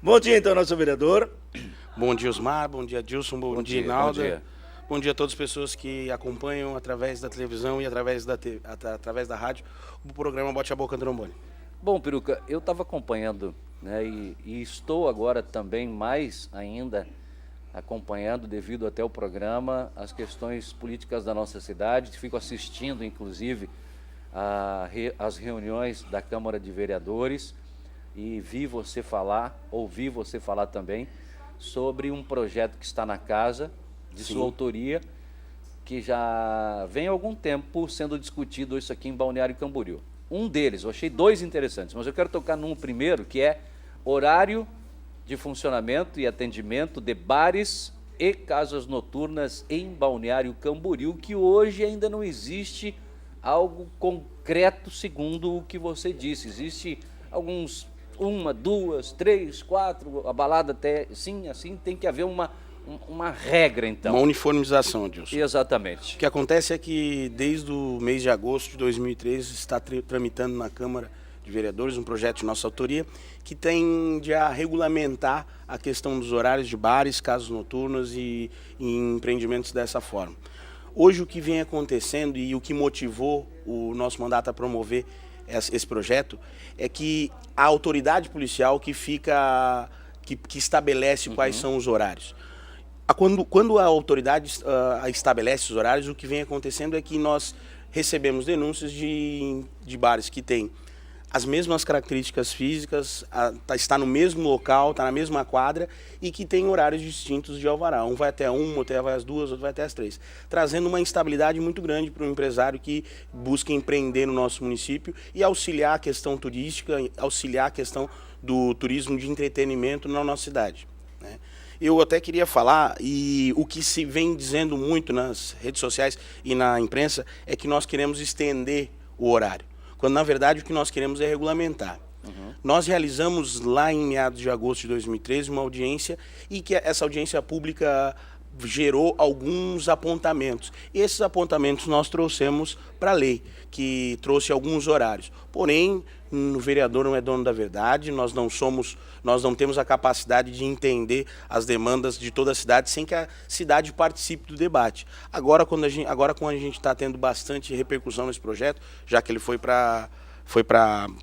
Bom dia, então, nosso vereador. Bom dia, Osmar. Bom dia, Dilson. Bom dia, Nalda. Bom dia. Bom dia a todas as pessoas que acompanham através da televisão e através da rádio o programa Bote a Boca Trombone. Bom, Peruca, eu estava acompanhando, né, e estou agora também mais ainda acompanhando, devido até o programa, as questões políticas da nossa cidade. Fico assistindo, inclusive, as reuniões da Câmara de Vereadores e ouvi você falar também sobre um projeto que está na casa, de sua autoria, que já vem há algum tempo sendo discutido isso aqui em Balneário Camboriú. Um deles, eu achei dois interessantes, mas eu quero tocar num primeiro, que é horário de funcionamento e atendimento de bares e casas noturnas em Balneário Camboriú, que hoje ainda não existe algo concreto segundo o que você disse. Existe alguns, 1, 2, 3, 4, a balada até, sim, assim, tem que haver uma regra, então. Uma uniformização, Dilson. Exatamente. O que acontece é que desde o mês de agosto de 2013 está tramitando na Câmara de Vereadores um projeto de nossa autoria que tende a regulamentar a questão dos horários de bares, casas noturnas e empreendimentos dessa forma. Hoje o que vem acontecendo e o que motivou o nosso mandato a promover esse projeto é que a autoridade policial que estabelece quais são os horários. Quando a autoridade estabelece os horários, o que vem acontecendo é que nós recebemos denúncias de bares que têm as mesmas características físicas, está no mesmo local, está na mesma quadra e que tem horários distintos de alvará. Um vai até 1, outro vai às 2, outro vai até às 3. Trazendo uma instabilidade muito grande para o empresário que busca empreender no nosso município e auxiliar a questão turística, auxiliar a questão do turismo de entretenimento na nossa cidade, né? Eu até queria falar, e o que se vem dizendo muito nas redes sociais e na imprensa, é que nós queremos estender o horário, quando na verdade o que nós queremos é regulamentar. Nós realizamos lá em meados de agosto de 2013 uma audiência e que essa audiência pública gerou alguns apontamentos. Esses apontamentos nós trouxemos para a lei, que trouxe alguns horários. Porém, o vereador não é dono da verdade, nós não temos a capacidade de entender as demandas de toda a cidade sem que a cidade participe do debate. Agora, quando a gente está tendo bastante repercussão nesse projeto, já que ele foi para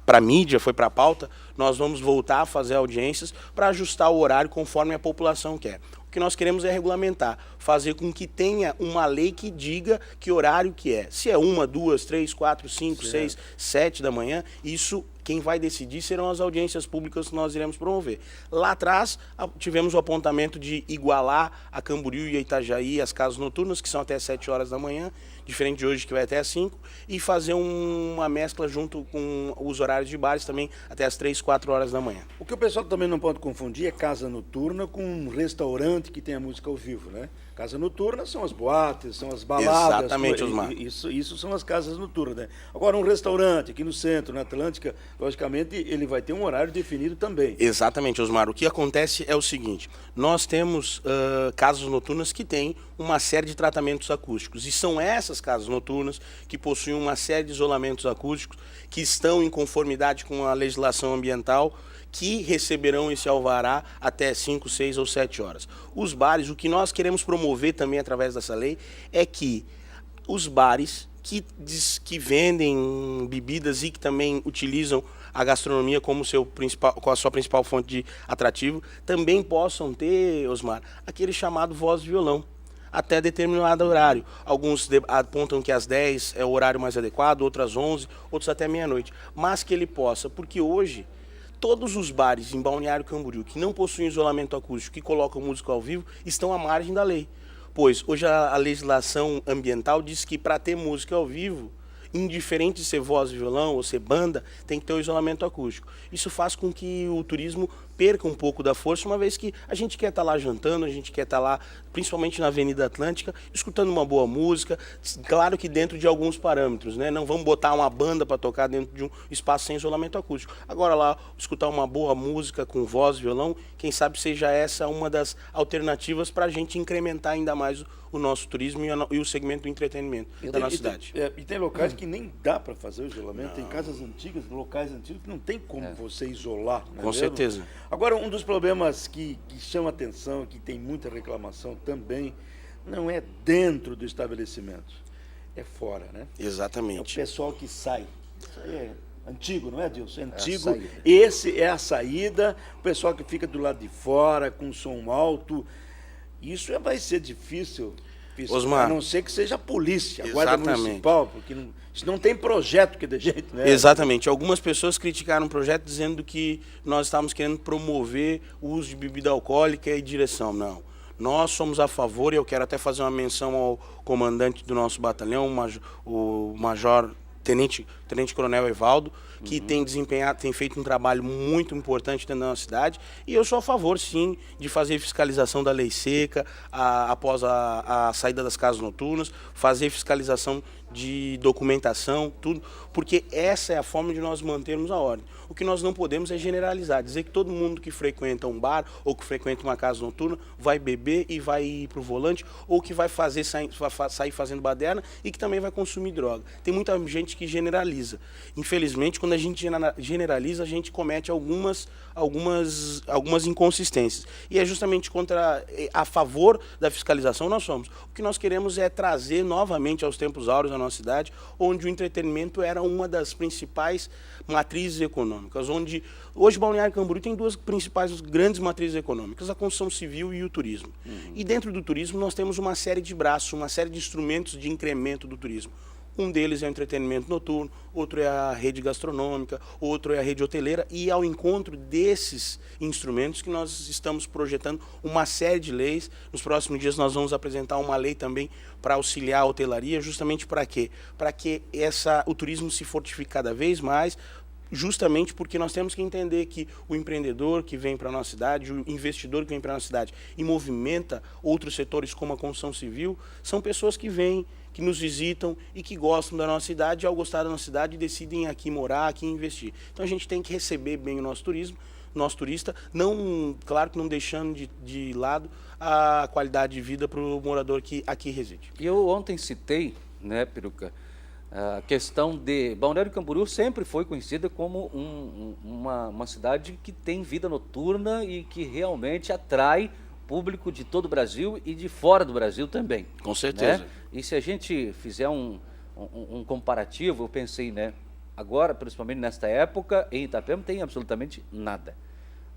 a mídia, foi para a pauta, nós vamos voltar a fazer audiências para ajustar o horário conforme a população quer. O que nós queremos é regulamentar, fazer com que tenha uma lei que diga que horário que é. Se é 1, 2, 3, 4, 5, 6, 7 da manhã, isso quem vai decidir serão as audiências públicas que nós iremos promover. Lá atrás, tivemos o apontamento de igualar a Camboriú e a Itajaí, as casas noturnas, que são até 7 horas da manhã, diferente de hoje, que vai até às 5, e fazer uma mescla junto com os horários de bares também, até às 3, 4 horas da manhã. O que o pessoal também não pode confundir é casa noturna com um restaurante que tem a música ao vivo, né? Casa noturna são as boates, são as baladas. Exatamente, Osmar. Isso são as casas noturnas, né? Agora, um restaurante aqui no centro, na Atlântica, logicamente, ele vai ter um horário definido também. Exatamente, Osmar. O que acontece é o seguinte, nós temos casas noturnas que têm uma série de tratamentos acústicos, e são essas casas noturnas que possuem uma série de isolamentos acústicos, que estão em conformidade com a legislação ambiental, que receberão esse alvará até 5, 6 ou 7 horas. Os bares, o que nós queremos promover também através dessa lei, é que os bares que vendem bebidas e que também utilizam a gastronomia como a sua principal fonte de atrativo, também possam ter, Osmar, aquele chamado voz e violão, até determinado horário. Alguns apontam que às 10 é o horário mais adequado, outros às 11, outros até meia-noite. Mas que ele possa, porque hoje todos os bares em Balneário Camboriú que não possuem isolamento acústico, que colocam música ao vivo, estão à margem da lei. Pois hoje a legislação ambiental diz que para ter música ao vivo, indiferente de ser voz e violão ou ser banda, tem que ter o isolamento acústico. Isso faz com que o turismo perca um pouco da força, uma vez que a gente quer estar lá jantando, a gente quer estar lá, principalmente na Avenida Atlântica, escutando uma boa música, claro que dentro de alguns parâmetros, né? Não vamos botar uma banda para tocar dentro de um espaço sem isolamento acústico. Agora lá, escutar uma boa música com voz e violão, quem sabe seja essa uma das alternativas para a gente incrementar ainda mais o nosso turismo e o segmento do entretenimento da nossa cidade. E tem locais que nem dá para fazer o isolamento, tem casas antigas, locais antigos que não tem como você isolar. Com certeza. Agora, um dos problemas que chama atenção, que tem muita reclamação também, não é dentro do estabelecimento, é fora, né? É o Exatamente. pessoal que sai. Isso aí é antigo, não é, Dilson? É antigo. saída. Esse é a saída, o pessoal que fica do lado de fora, com som alto. Isso vai ser difícil, Osmar, a não ser que seja a polícia, a guarda exatamente. municipal, porque isso não tem projeto que dê jeito, né? Exatamente. Algumas pessoas criticaram o projeto dizendo que nós estávamos querendo promover o uso de bebida alcoólica e direção. Não. Nós somos a favor, e eu quero até fazer uma menção ao comandante do nosso batalhão, o Major Tenente Coronel Evaldo, que tem feito um trabalho muito importante dentro da nossa cidade, e eu sou a favor, sim, de fazer fiscalização da lei seca após a saída das casas noturnas, fazer fiscalização de documentação, tudo, porque essa é a forma de nós mantermos a ordem. O que nós não podemos é generalizar, dizer que todo mundo que frequenta um bar ou que frequenta uma casa noturna vai beber e vai ir para o volante, ou que vai sair fazendo baderna e que também vai consumir droga. Tem muita gente que generaliza. Infelizmente, quando a gente generaliza, a gente comete algumas inconsistências. E é justamente a favor da fiscalização nós somos. O que nós queremos é trazer novamente aos tempos áureos da nossa cidade, onde o entretenimento era uma das principais matrizes econômicas, onde hoje Balneário Camboriú tem duas principais grandes matrizes econômicas, a construção civil e o turismo. E dentro do turismo nós temos uma série de braços, uma série de instrumentos de incremento do turismo. Um deles é o entretenimento noturno, outro é a rede gastronômica, outro é a rede hoteleira, e ao encontro desses instrumentos que nós estamos projetando uma série de leis. Nos próximos dias nós vamos apresentar uma lei também para auxiliar a hotelaria, justamente para quê? Para que o turismo se fortifique cada vez mais, justamente porque nós temos que entender que o empreendedor que vem para a nossa cidade, o investidor que vem para a nossa cidade e movimenta outros setores como a construção civil, são pessoas que vêm, que nos visitam e que gostam da nossa cidade, e ao gostar da nossa cidade decidem aqui morar, aqui investir. Então a gente tem que receber bem o nosso turismo, nosso turista, claro que não deixando de lado a qualidade de vida para o morador que aqui reside. E eu ontem citei, né, Peruca, a questão de Balneário Camboriú sempre foi conhecida como uma cidade que tem vida noturna e que realmente atrai público de todo o Brasil e de fora do Brasil também. Com certeza. Né? E se a gente fizer um comparativo, eu pensei, né, agora, principalmente nesta época, em Itapema tem absolutamente nada.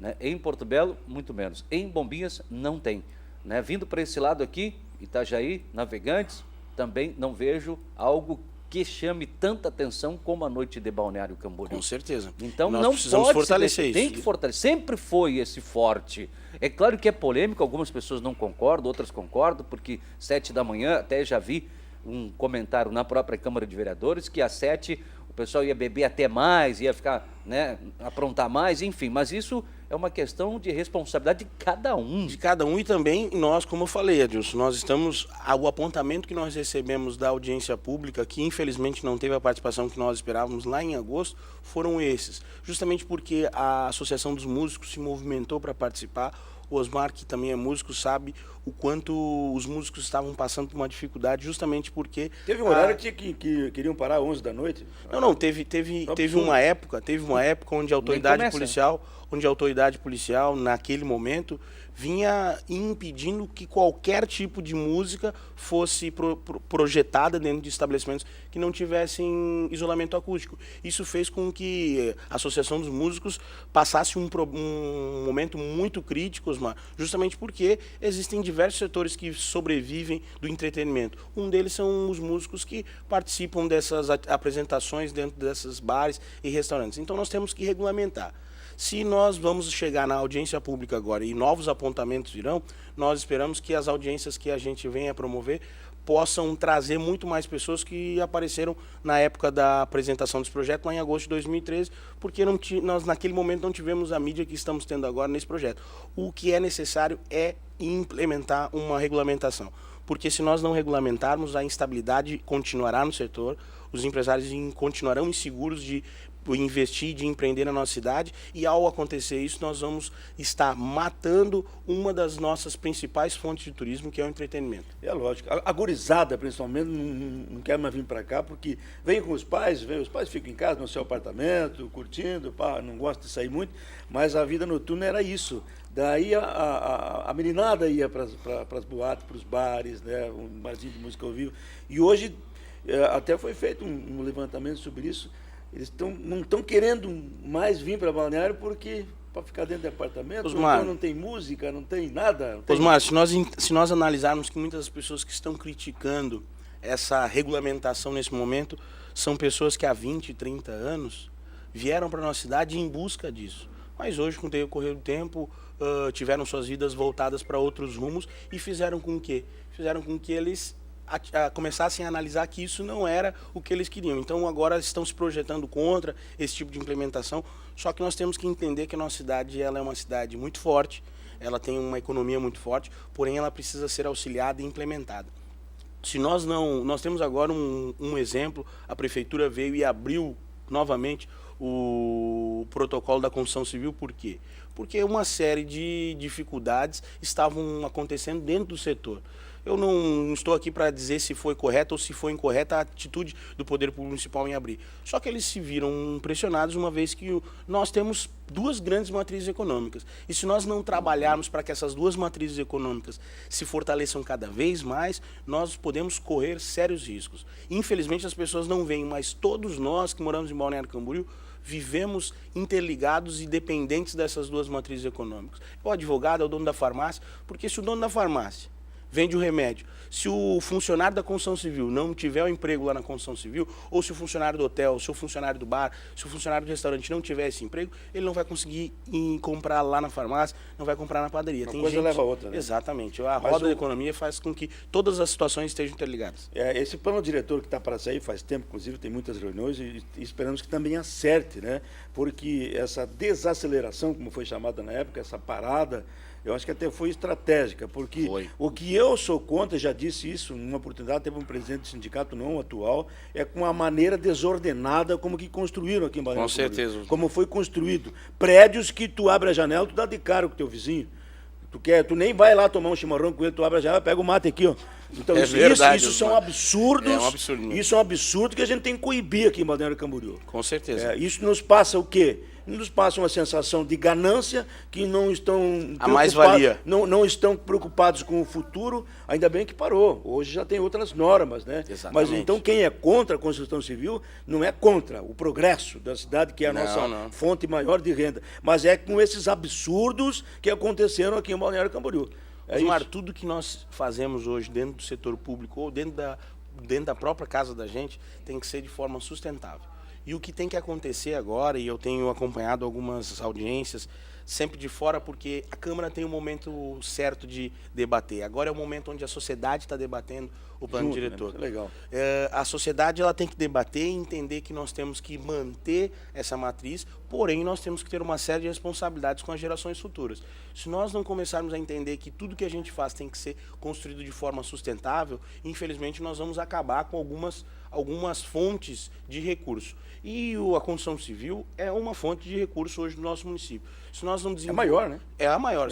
Né? Em Porto Belo, muito menos. Em Bombinhas, não tem. Né? Vindo para esse lado aqui, Itajaí, Navegantes, também não vejo algo que chame tanta atenção como a noite de Balneário Camboriú. Com certeza. Então nós não precisamos pode fortalecer isso. Tem que fortalecer. Sempre foi esse forte. É claro que é polêmico, algumas pessoas não concordam, outras concordam, porque 7 da manhã, até já vi um comentário na própria Câmara de Vereadores, que às 7 o pessoal ia beber até mais, ia ficar, né, aprontar mais, enfim. Mas isso é uma questão de responsabilidade de cada um. De cada um, e também nós, como eu falei, Adilson, o apontamento que nós recebemos da audiência pública, que infelizmente não teve a participação que nós esperávamos lá em agosto, foram esses. Justamente porque a Associação dos Músicos se movimentou para participar. O Osmar, que também é músico, sabe o quanto os músicos estavam passando por uma dificuldade, justamente porque... Teve um horário que queriam parar às 11 da noite? Não, teve uma época onde a autoridade policial, naquele momento, vinha impedindo que qualquer tipo de música fosse projetada dentro de estabelecimentos que não tivessem isolamento acústico. Isso fez com que a Associação dos Músicos passasse um momento muito crítico, Osmar, justamente porque existem diversos setores que sobrevivem do entretenimento. Um deles são os músicos que participam dessas apresentações dentro desses bares e restaurantes. Então nós temos que regulamentar. Se nós vamos chegar na audiência pública agora e novos apontamentos virão, nós esperamos que as audiências que a gente venha promover possam trazer muito mais pessoas que apareceram na época da apresentação desse projeto, lá em agosto de 2013, porque nós naquele momento não tivemos a mídia que estamos tendo agora nesse projeto. O que é necessário é implementar uma regulamentação, porque se nós não regulamentarmos, a instabilidade continuará no setor, os empresários continuarão inseguros de investir, de empreender na nossa cidade, e ao acontecer isso, nós vamos estar matando uma das nossas principais fontes de turismo, que é o entretenimento. É lógico. A gurizada, principalmente, não quer mais vir para cá, porque vem com os pais ficam em casa, no seu apartamento, curtindo, pá, não gosta de sair muito, mas a vida noturna era isso. Daí a meninada ia para as boates, para os bares, né, um barzinho de música ao vivo. E hoje, até foi feito um levantamento sobre isso, eles não estão querendo mais vir para Balneário porque para ficar dentro de apartamento, Osmar, não tem música, não tem nada. Não tem... Osmar, se nós analisarmos que muitas das pessoas que estão criticando essa regulamentação nesse momento são pessoas que há 20, 30 anos vieram para a nossa cidade em busca disso. Mas hoje, com o decorrer do tempo, tiveram suas vidas voltadas para outros rumos e fizeram com que eles começassem a analisar que isso não era o que eles queriam. Então agora estão se projetando contra esse tipo de implementação, só que nós temos que entender que a nossa cidade ela é uma cidade muito forte, ela tem uma economia muito forte, porém ela precisa ser auxiliada e implementada. Se nós temos agora um exemplo, a prefeitura veio e abriu novamente o protocolo da construção civil, por quê? Porque uma série de dificuldades estavam acontecendo dentro do setor. Eu não estou aqui para dizer se foi correta ou se foi incorreta a atitude do Poder Público Municipal em abrir. Só que eles se viram pressionados, uma vez que nós temos duas grandes matrizes econômicas. E se nós não trabalharmos para que essas duas matrizes econômicas se fortaleçam cada vez mais, nós podemos correr sérios riscos. Infelizmente as pessoas não veem, mas todos nós que moramos em Balneário Camboriú vivemos interligados e dependentes dessas duas matrizes econômicas. O advogado é o dono da farmácia, porque se o dono da farmácia vende o remédio, se o funcionário da construção civil não tiver o emprego lá na construção civil, ou se o funcionário do hotel, se o funcionário do bar, se o funcionário do restaurante não tiver esse emprego, ele não vai conseguir comprar lá na farmácia, não vai comprar na padaria. Uma coisa leva a outra, né? Exatamente. A roda da economia faz com que todas as situações estejam interligadas. Esse plano diretor que está para sair faz tempo, inclusive tem muitas reuniões e esperamos que também acerte, né? Porque essa desaceleração, como foi chamada na época, essa parada, eu acho que até foi estratégica, porque o que eu sou contra, já disse isso numa oportunidade, teve um presidente do sindicato não atual, é com a maneira desordenada como que construíram aqui em Balneário. Com certeza. Como foi construído. Prédios que tu abre a janela, tu dá de cara com o teu vizinho. Tu nem vai lá tomar um chimarrão com ele, tu abre a janela, pega o mate aqui, ó. Então isso são absurdos. É um absurdo mesmo. Isso é um absurdo que a gente tem que coibir aqui em Balneário Camboriú. Com certeza. Isso nos passa o quê? Nos passa uma sensação de ganância, que não estão a mais-valia. Não estão preocupados com o futuro, ainda bem que parou. Hoje já tem outras normas, né? Exatamente. Mas então quem é contra a construção civil não é contra o progresso da cidade, que é a nossa fonte maior de renda, mas é com esses absurdos que aconteceram aqui em Balneário Camboriú. Osmar, tudo que nós fazemos hoje dentro do setor público ou dentro da própria casa da gente tem que ser de forma sustentável. E o que tem que acontecer agora, e eu tenho acompanhado algumas audiências, sempre de fora, porque a Câmara tem um momento certo de debater. Agora é o momento onde a sociedade está debatendo o plano diretor. Né? Legal. A sociedade ela tem que debater e entender que nós temos que manter essa matriz, porém nós temos que ter uma série de responsabilidades com as gerações futuras. Se nós não começarmos a entender que tudo que a gente faz tem que ser construído de forma sustentável, infelizmente nós vamos acabar com algumas fontes de recurso. E a construção civil é uma fonte de recurso hoje do nosso município. Se nós não É a maior, né? É a maior.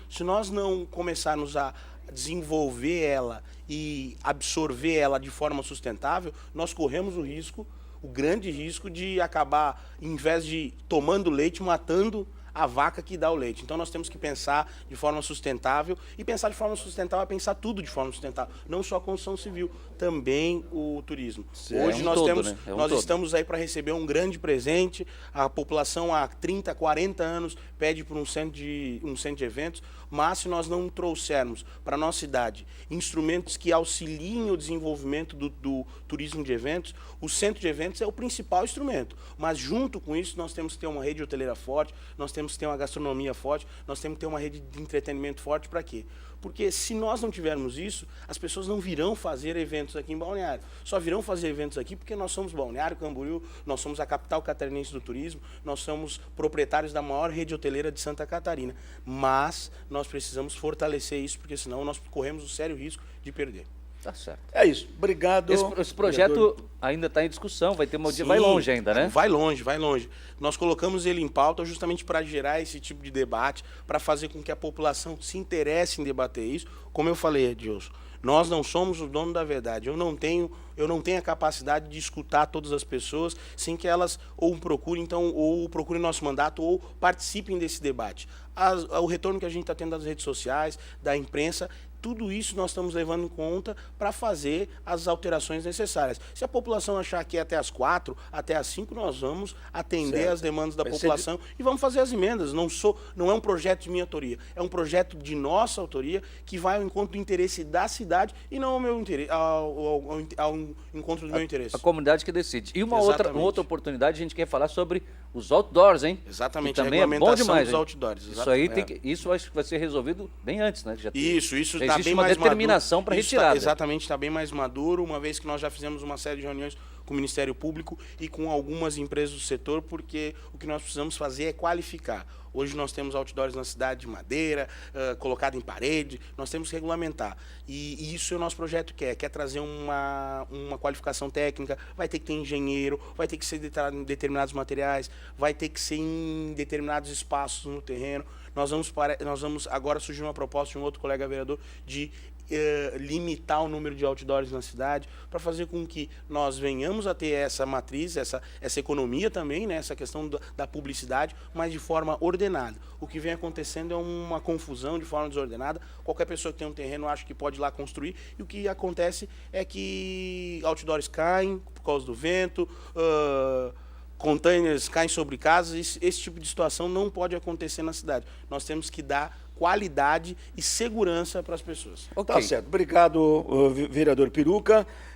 Se nós não começarmos a desenvolver ela e absorver ela de forma sustentável, nós corremos o grande risco de acabar, em vez de tomando leite, matando a vaca que dá o leite. Então nós temos que pensar de forma sustentável, e pensar de forma sustentável é pensar tudo de forma sustentável, não só a construção civil, também o turismo. Hoje nós estamos aí para receber um grande presente, a população há 30, 40 anos pede por um centro de eventos, mas se nós não trouxermos para a nossa cidade instrumentos que auxiliem o desenvolvimento do turismo de eventos, o centro de eventos é o principal instrumento, mas junto com isso nós temos que ter uma rede hoteleira forte, nós temos que ter uma gastronomia forte, nós temos que ter uma rede de entretenimento forte. Para quê? Porque se nós não tivermos isso, as pessoas não virão fazer eventos aqui em Balneário. Só virão fazer eventos aqui porque nós somos Balneário Camboriú, nós somos a capital catarinense do turismo, nós somos proprietários da maior rede hoteleira de Santa Catarina. Mas nós precisamos fortalecer isso, porque senão nós corremos o sério risco de perder. Tá certo. É isso. Obrigado. Esse projeto vereador. ainda está em discussão, vai ter Sim, vai longe ainda, né? Vai longe, vai longe. Nós colocamos ele em pauta justamente para gerar esse tipo de debate, para fazer com que a população se interesse em debater isso. Como eu falei, Edilson, nós não somos o dono da verdade. Eu não tenho a capacidade de escutar todas as pessoas sem que elas ou procurem nosso mandato ou participem desse debate. O retorno que a gente está tendo das redes sociais, da imprensa, tudo isso nós estamos levando em conta para fazer as alterações necessárias. Se a população achar que é até às 4, até às 5, nós vamos atender Certo. as demandas da Vai ser população e vamos fazer as emendas. Não é um projeto de minha autoria, é um projeto de nossa autoria que vai ao encontro do interesse da cidade e não ao meu interesse, ao encontro do meu interesse. A comunidade que decide. E uma Exatamente. outra oportunidade, a gente quer falar sobre os outdoors, hein? Exatamente, Que a também é bom regulamentação demais, dos hein? outdoors. Isso aí exatamente. isso acho que vai ser resolvido bem antes, né? Isso já está existe bem uma mais determinação para maduro. retirada. Exatamente, está bem mais maduro, uma vez que nós já fizemos uma série de reuniões com o Ministério Público e com algumas empresas do setor, porque o que nós precisamos fazer é qualificar. Hoje nós temos outdoors na cidade de madeira, colocado em parede, nós temos que regulamentar. E isso é o nosso projeto quer trazer uma qualificação técnica, vai ter que ter engenheiro, vai ter que ser em determinados materiais, vai ter que ser em determinados espaços no terreno. Nós vamos agora surgir uma proposta de um outro colega vereador de limitar o número de outdoors na cidade, para fazer com que nós venhamos a ter essa matriz, essa economia também, né, essa questão da publicidade, mas de forma ordenada. O que vem acontecendo é uma confusão de forma desordenada. Qualquer pessoa que tem um terreno acha que pode ir lá construir, e o que acontece é que outdoors caem por causa do vento, containers caem sobre casas. Esse tipo de situação não pode acontecer na cidade. Nós temos que dar qualidade e segurança para as pessoas. Tá certo. Obrigado, vereador Peruca.